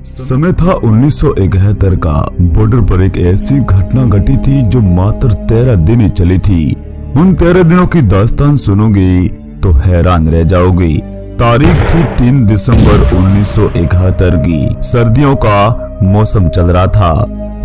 समय था 1971 का। बॉर्डर पर एक ऐसी घटना घटी थी जो मात्र 13 दिन ही चली थी। उन 13 दिनों की दास्तान सुनोगे तो हैरान रह जाओगे। तारीख थी 3 दिसंबर 1971 की। सर्दियों का मौसम चल रहा था।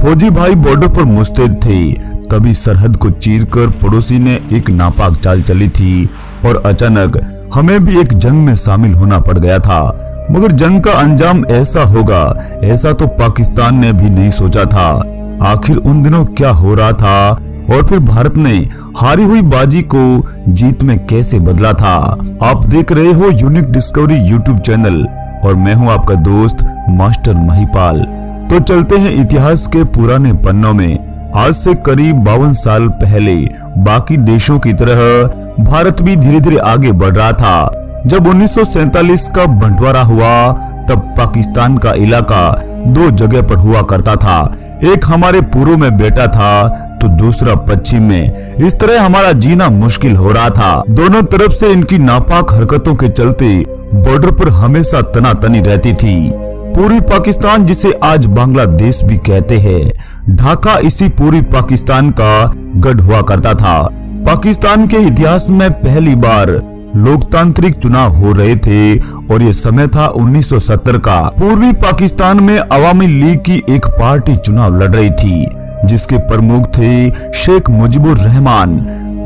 फौजी भाई बॉर्डर पर मुस्तैद थे। तभी सरहद को चीरकर पड़ोसी ने एक नापाक चाल चली थी और अचानक हमें भी एक जंग में शामिल होना पड़ गया था। मगर जंग का अंजाम ऐसा होगा, ऐसा तो पाकिस्तान ने भी नहीं सोचा था। आखिर उन दिनों क्या हो रहा था और फिर भारत ने हारी हुई बाजी को जीत में कैसे बदला था। आप देख रहे हो यूनिक डिस्कवरी यूट्यूब चैनल और मैं हूं आपका दोस्त मास्टर महिपाल। तो चलते हैं इतिहास के पुराने पन्नों में। आज से करीब 52 साल पहले बाकी देशों की तरह भारत भी धीरे धीरे आगे बढ़ रहा था। जब 1947 का बंटवारा हुआ तब पाकिस्तान का इलाका 2 जगह पर हुआ करता था। एक हमारे पूर्व में बैठा था तो दूसरा पश्चिम में। इस तरह हमारा जीना मुश्किल हो रहा था। दोनों तरफ से इनकी नापाक हरकतों के चलते बॉर्डर पर हमेशा तनातनी रहती थी। पूर्वी पाकिस्तान, जिसे आज बांग्लादेश भी कहते हैं, ढाका इसी पूर्वी पाकिस्तान का गढ़ हुआ करता था। पाकिस्तान के इतिहास में पहली बार लोकतांत्रिक चुनाव हो रहे थे और ये समय था 1970 का। पूर्वी पाकिस्तान में अवामी लीग की एक पार्टी चुनाव लड़ रही थी जिसके प्रमुख थे शेख मुजीबुर रहमान।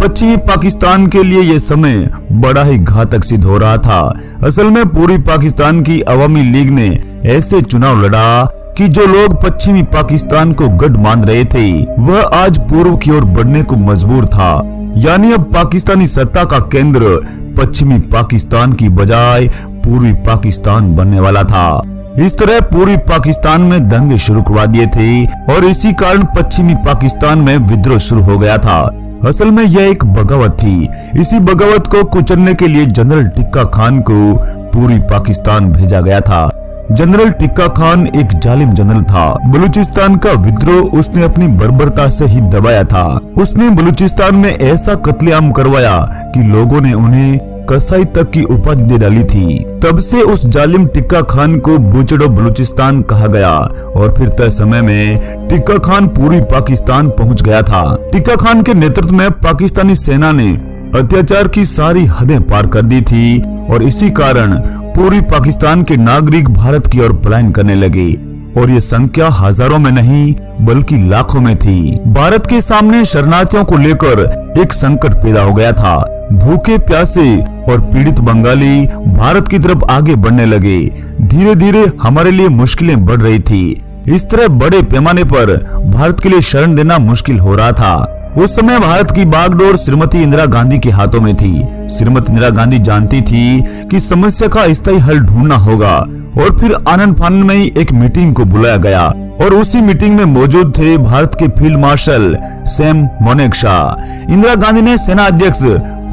पश्चिमी पाकिस्तान के लिए यह समय बड़ा ही घातक सिद्ध हो रहा था। असल में पूर्वी पाकिस्तान की अवामी लीग ने ऐसे चुनाव लड़ा कि जो लोग पश्चिमी पाकिस्तान को गढ़ मान रहे थे वह आज पूर्व की ओर बढ़ने को मजबूर था। यानी अब पाकिस्तानी सत्ता का केंद्र पश्चिमी पाकिस्तान की बजाय पूर्वी पाकिस्तान बनने वाला था। इस तरह पूर्वी पाकिस्तान में दंगे शुरू करवा दिए थे और इसी कारण पश्चिमी पाकिस्तान में विद्रोह शुरू हो गया था। असल में यह एक बगावत थी। इसी बगावत को कुचलने के लिए जनरल टिक्का खान को पूर्वी पाकिस्तान भेजा गया था। जनरल टिक्का खान एक जालिम जनरल था। बलूचिस्तान का विद्रोह उसने अपनी बर्बरता से ही दबाया था। उसने बलूचिस्तान में ऐसा कत्लेआम करवाया कि लोगों ने उन्हें कसाई तक की उपाधि दे डाली थी। तब से उस जालिम टिक्का खान को बूचड़ो बलूचिस्तान कहा गया और फिर तय समय में टिक्का खान पूर्वी पाकिस्तान पहुंच गया था। टिक्का खान के नेतृत्व में पाकिस्तानी सेना ने अत्याचार की सारी हदें पार कर दी थी और इसी कारण पूर्वी पाकिस्तान के नागरिक भारत की ओर पलायन करने लगे और ये संख्या हजारों में नहीं बल्कि लाखों में थी। भारत के सामने शरणार्थियों को लेकर एक संकट पैदा हो गया था। भूखे प्यासे और पीड़ित बंगाली भारत की तरफ आगे बढ़ने लगे। धीरे धीरे हमारे लिए मुश्किलें बढ़ रही थी। इस तरह बड़े पैमाने पर भारत के लिए शरण देना मुश्किल हो रहा था। उस समय भारत की बागडोर श्रीमती इंदिरा गांधी के हाथों में थी। श्रीमती इंदिरा गांधी जानती थी कि समस्या का स्थायी हल ढूंढना होगा और फिर आनंद फानंद में ही एक मीटिंग को बुलाया गया और उसी मीटिंग में मौजूद थे भारत के field marshal Sam Manekshaw. Indira Gandhi ने सेना अध्यक्ष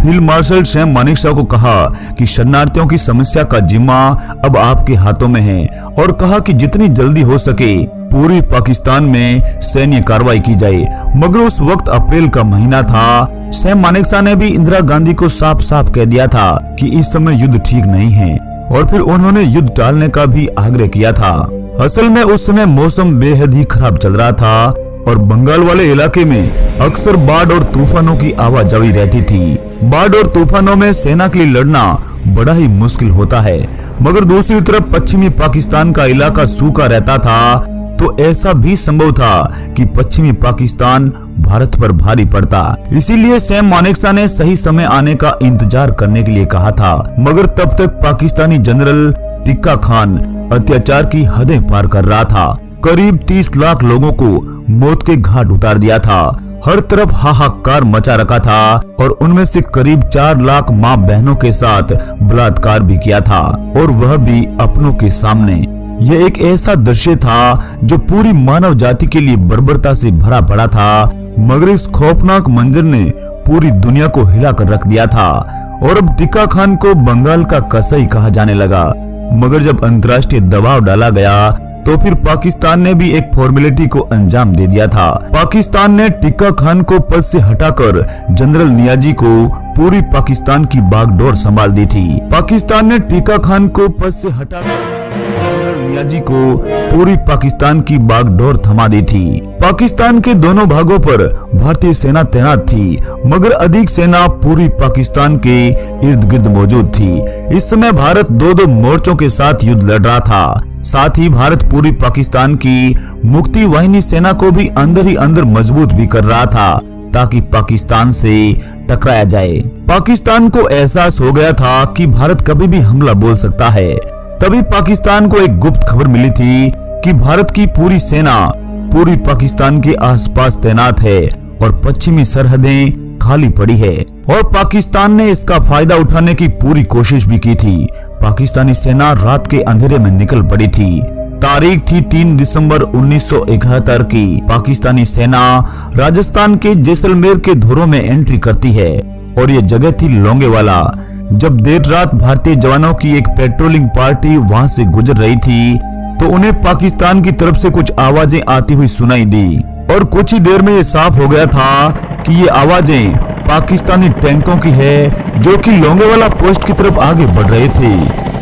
फील्ड मार्शल सैम मानेकशॉ को कहा कि शरणार्थियों की समस्या का जिम्मा अब आपके हाथों में है और कहा कि जितनी जल्दी हो सके पूर्वी पाकिस्तान में सैन्य कार्रवाई की जाए। मगर उस वक्त अप्रैल का महीना था। सैम मानेकशॉ ने भी इंदिरा गांधी को साफ साफ कह दिया था कि इस समय युद्ध ठीक नहीं है और फिर उन्होंने युद्ध टालने का भी आग्रह किया था। असल में उस समय मौसम बेहद ही खराब चल रहा था और बंगाल वाले इलाके में अक्सर बाढ़ और तूफानों की आवाजाही रहती थी। बाढ़ और तूफानों में सेना के लिए लड़ना बड़ा ही मुश्किल होता है। मगर दूसरी तरफ पश्चिमी पाकिस्तान का इलाका सूखा रहता था तो ऐसा भी संभव था कि पश्चिमी पाकिस्तान भारत पर भारी पड़ता। इसीलिए सैम मानेकशॉ ने सही समय आने का इंतजार करने के लिए कहा था। मगर तब तक पाकिस्तानी जनरल टिक्का खान अत्याचार की हदें पार कर रहा था। करीब 30 लाख लोगों को मौत के घाट उतार दिया था। हर तरफ हाहाकार मचा रखा था और उनमें से करीब 4 लाख माँ बहनों के साथ बलात्कार भी किया था और वह भी अपनों के सामने। यह एक ऐसा दृश्य था जो पूरी मानव जाति के लिए बर्बरता से भरा पड़ा था। मगर इस खौफनाक मंजर ने पूरी दुनिया को हिला कर रख दिया था और अब टिक्का खान को बंगाल का कसाई कहा जाने लगा। मगर जब अंतर्राष्ट्रीय दबाव डाला गया तो फिर पाकिस्तान ने भी एक फॉर्मेलिटी को अंजाम दे दिया था। पाकिस्तान ने टिक्का खान को पद से हटाकर जनरल नियाजी को पूरी पाकिस्तान की बागडोर संभाल दी थी। पाकिस्तान ने टिक्का खान को पद से हटाकर नियाजी को पूरी पाकिस्तान की बागडोर थमा दी थी। पाकिस्तान के दोनों भागों पर भारतीय सेना तैनात थी, मगर अधिक सेना पूरी पाकिस्तान के इर्द गिर्द मौजूद थी। इस समय भारत दो मोर्चों के साथ युद्ध लड़ रहा था। साथ ही भारत पूरी पाकिस्तान की मुक्ति वाहिनी सेना को भी अंदर ही अंदर मजबूत भी कर रहा था, ताकि पाकिस्तान से टकराया जाए। पाकिस्तान को एहसास हो गया था कि भारत कभी भी हमला बोल सकता है। तभी पाकिस्तान को एक गुप्त खबर मिली थी कि भारत की पूरी सेना पूरी पाकिस्तान के आसपास तैनात है और पश्चिमी सरहदें खाली पड़ी है, और पाकिस्तान ने इसका फायदा उठाने की पूरी कोशिश भी की थी। पाकिस्तानी सेना रात के अंधेरे में निकल पड़ी थी। तारीख थी 3 दिसंबर 1971 की। पाकिस्तानी सेना राजस्थान के जैसलमेर के धुरों में एंट्री करती है, और ये जगह थी लोंगेवाला। जब देर रात भारतीय जवानों की एक पेट्रोलिंग पार्टी वहां से गुजर रही थी, तो उन्हें पाकिस्तान की तरफ से कुछ आवाजें आती हुई सुनाई दी, और कुछ ही देर में ये साफ हो गया था कि ये आवाजें पाकिस्तानी टैंकों की है, जो कि लोंगेवाला पोस्ट की तरफ आगे बढ़ रहे थे।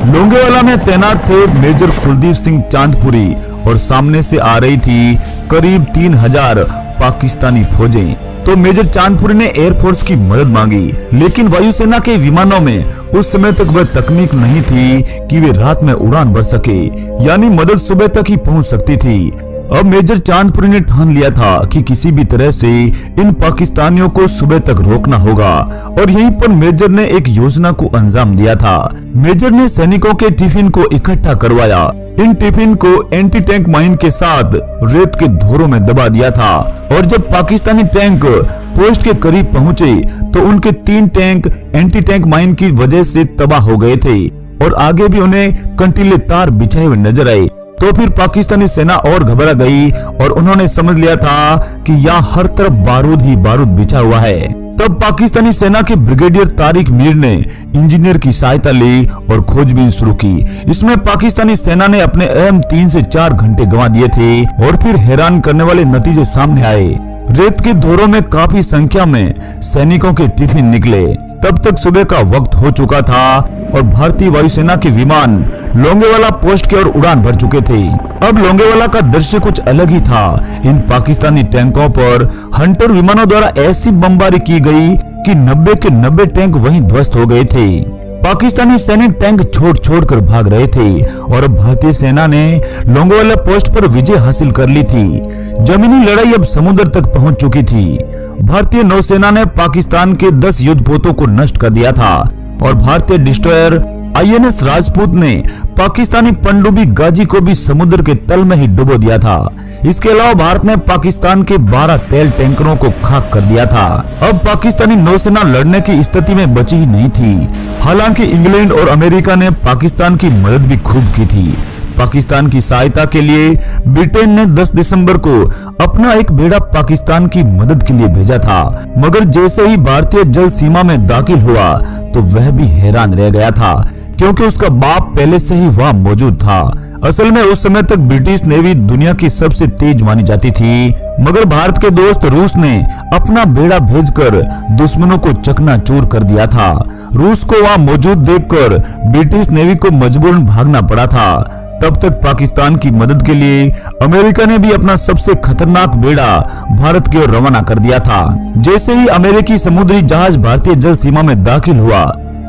लोंगेवाला में तैनात थे मेजर कुलदीप सिंह चांदपुरी, और सामने से आ रही थी करीब 3000 पाकिस्तानी फौजें। तो मेजर चांदपुरी ने एयरफोर्स की मदद मांगी, लेकिन वायुसेना के विमानों में उस समय तक वह तकनीक नहीं थी कि वे रात में उड़ान भर सके, यानी मदद सुबह तक ही पहुंच सकती थी। अब मेजर चांदपुरी ने ठान लिया था कि किसी भी तरह से इन पाकिस्तानियों को सुबह तक रोकना होगा, और यहीं पर मेजर ने एक योजना को अंजाम दिया था। मेजर ने सैनिकों के टिफिन को इकट्ठा करवाया। इन टिफिन को एंटी टैंक माइन के साथ रेत के धोरों में दबा दिया था, और जब पाकिस्तानी टैंक पोस्ट के करीब पहुंचे तो उनके 3 टैंक एंटी टैंक माइन की वजह से तबाह हो गए थे, और आगे भी उन्हें कंटीले तार बिछाए हुए नजर आए। तो फिर पाकिस्तानी सेना और घबरा गई, और उन्होंने समझ लिया था कि यहाँ हर तरफ बारूद ही बारूद बिछा हुआ है। तब पाकिस्तानी सेना के ब्रिगेडियर तारिक मीर ने इंजीनियर की सहायता ली और खोजबीन शुरू की। इसमें पाकिस्तानी सेना ने अपने अहम 3 से 4 घंटे गंवा दिए थे, और फिर हैरान करने वाले नतीजे सामने आए। रेत के धोरों में काफी संख्या में सैनिकों के टिफिन निकले। तब तक सुबह का वक्त हो चुका था, और भारतीय वायुसेना के विमान लोंगेवाला पोस्ट की ओर उड़ान भर चुके थे। अब लोंगेवाला का दृश्य कुछ अलग ही था। इन पाकिस्तानी टैंकों पर हंटर विमानों द्वारा ऐसी बमबारी की गई कि 90 के 90 टैंक वहीं ध्वस्त हो गए थे। पाकिस्तानी सैनिक टैंक छोड़ कर भाग रहे थे, और भारतीय सेना ने लोंगेवाला पोस्ट पर विजय हासिल कर ली थी। जमीनी लड़ाई अब समुद्र तक पहुंच चुकी थी। भारतीय नौसेना ने पाकिस्तान के 10 युद्धपोतों को नष्ट कर दिया था, और भारतीय डिस्ट्रॉयर INS राजपूत ने पाकिस्तानी पनडुब्बी गाजी को भी समुद्र के तल में ही डुबो दिया था। इसके अलावा भारत ने पाकिस्तान के 12 तेल टैंकरों को खाक कर दिया था। अब पाकिस्तानी नौसेना लड़ने की स्थिति में बची ही नहीं थी। हालांकि इंग्लैंड और अमेरिका ने पाकिस्तान की मदद भी खूब की थी। पाकिस्तान की सहायता के लिए ब्रिटेन ने 10 दिसंबर को अपना एक बेड़ा पाकिस्तान की मदद के लिए भेजा था, मगर जैसे ही भारतीय जल सीमा में दाखिल हुआ तो वह भी हैरान रह गया था, क्योंकि उसका बाप पहले से ही वहां मौजूद था। असल में उस समय तक ब्रिटिश नेवी दुनिया की सबसे तेज मानी जाती थी, मगर भारत के दोस्त रूस ने अपना बेड़ा भेजकर दुश्मनों को चकनाचूर कर दिया था। रूस को वहां मौजूद देखकर ब्रिटिश नेवी को मजबूरन भागना पड़ा था। तब तक पाकिस्तान की मदद के लिए अमेरिका ने भी अपना सबसे खतरनाक बेड़ा भारत की ओर रवाना कर दिया था। जैसे ही अमेरिकी समुद्री जहाज भारतीय जल सीमा में दाखिल हुआ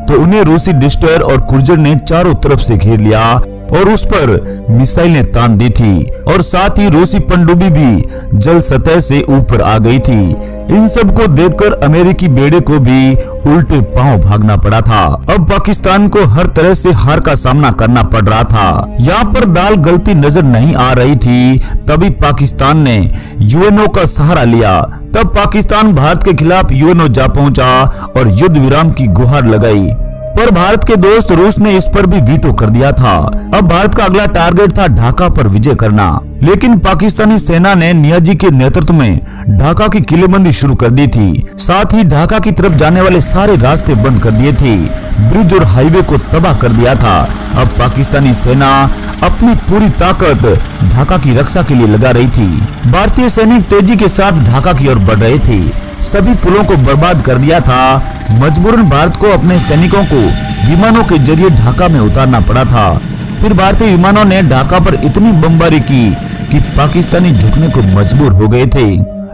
तो उन्हें रूसी डिस्ट्रॉयर और क्रूजर ने चारों तरफ से घेर लिया और उस पर मिसाइलें तान दी थी, और साथ ही रूसी पनडुब्बी भी जल सतह से ऊपर आ गई थी। इन सब को देखकर अमेरिकी बेड़े को भी उल्टे पांव भागना पड़ा था। अब पाकिस्तान को हर तरह से हार का सामना करना पड़ रहा था। यहाँ पर दाल गलती नजर नहीं आ रही थी। तभी पाकिस्तान ने यूएनओ का सहारा लिया। तब पाकिस्तान भारत के खिलाफ यूएनओ जा पहुंचा और युद्ध विराम की गुहार लगाई, पर भारत के दोस्त रूस ने इस पर भी वीटो कर दिया था। अब भारत का अगला टारगेट था ढाका पर विजय करना, लेकिन पाकिस्तानी सेना ने नियाजी के नेतृत्व में ढाका की किलेबंदी शुरू कर दी थी। साथ ही ढाका की तरफ जाने वाले सारे रास्ते बंद कर दिए थे, ब्रिज और हाईवे को तबाह कर दिया था। अब पाकिस्तानी सेना अपनी पूरी ताकत ढाका की रक्षा के लिए लगा रही थी। भारतीय सैनिक तेजी के साथ ढाका की ओर बढ़ रहे थे। सभी पुलों को बर्बाद कर दिया था। मजबूरन भारत को अपने सैनिकों को विमानों के जरिए ढाका में उतारना पड़ा था। फिर भारतीय विमानों ने ढाका पर इतनी बमबारी की कि पाकिस्तानी झुकने को मजबूर हो गए थे।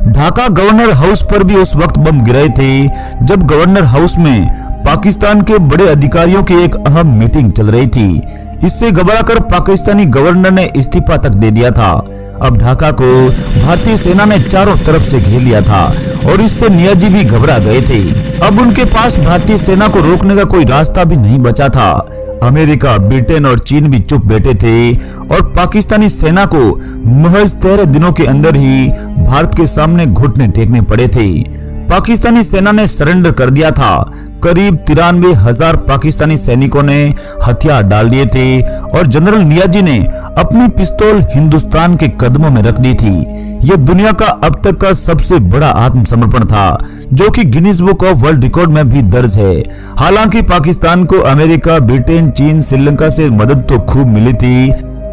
ढाका गवर्नर हाउस पर भी उस वक्त बम गिरे थे जब गवर्नर हाउस में पाकिस्तान के बड़े अधिकारियों की एक अहम मीटिंग चल रही थी। इससे घबराकर पाकिस्तानी गवर्नर ने इस्तीफा तक दे दिया था। अब ढाका को भारतीय सेना ने चारों तरफ से घेर लिया था और इससे नियाजी भी घबरा गए थे। अब उनके पास भारतीय सेना को रोकने का कोई रास्ता भी नहीं बचा था। अमेरिका, ब्रिटेन और चीन भी चुप बैठे थे और पाकिस्तानी सेना को महज 13 दिनों के अंदर ही भारत के सामने घुटने टेकने पड़े थे। पाकिस्तानी सेना ने सरेंडर कर दिया था। करीब 93,000 पाकिस्तानी सैनिकों ने हथियार डाल दिए थे और जनरल नियाजी ने अपनी पिस्तौल हिंदुस्तान के कदमों में रख दी थी। यह दुनिया का अब तक का सबसे बड़ा आत्मसमर्पण था, जो कि Guinness book of world record में भी दर्ज है। हालांकि पाकिस्तान को अमेरिका, ब्रिटेन, चीन, श्रीलंका से मदद तो खूब मिली थी,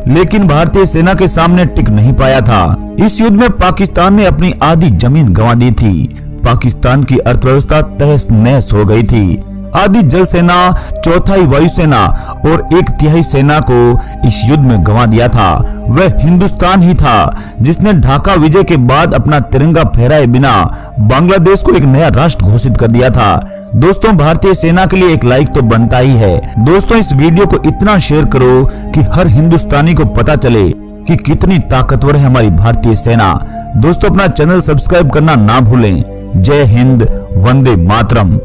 लेकिन भारतीय सेना के सामने टिक नहीं पाया था। इस युद्ध में पाकिस्तान ने अपनी आधी जमीन गंवा दी थी। पाकिस्तान की अर्थव्यवस्था तहस नहस हो गई थी। आधी जल सेना, चौथाई वायुसेना और 1/3 सेना को इस युद्ध में गंवा दिया था। वह हिंदुस्तान ही था जिसने ढाका विजय के बाद अपना तिरंगा फहराए बिना बांग्लादेश को एक नया राष्ट्र घोषित कर दिया था। दोस्तों, भारतीय सेना के लिए एक लाइक तो बनता ही है। दोस्तों, इस वीडियो को इतना शेयर करो कि हर हिंदुस्तानी को पता चले कि कितनी ताकतवर है हमारी भारतीय सेना। दोस्तों, अपना चैनल सब्सक्राइब करना ना भूलें। जय हिंद, वंदे मातरम।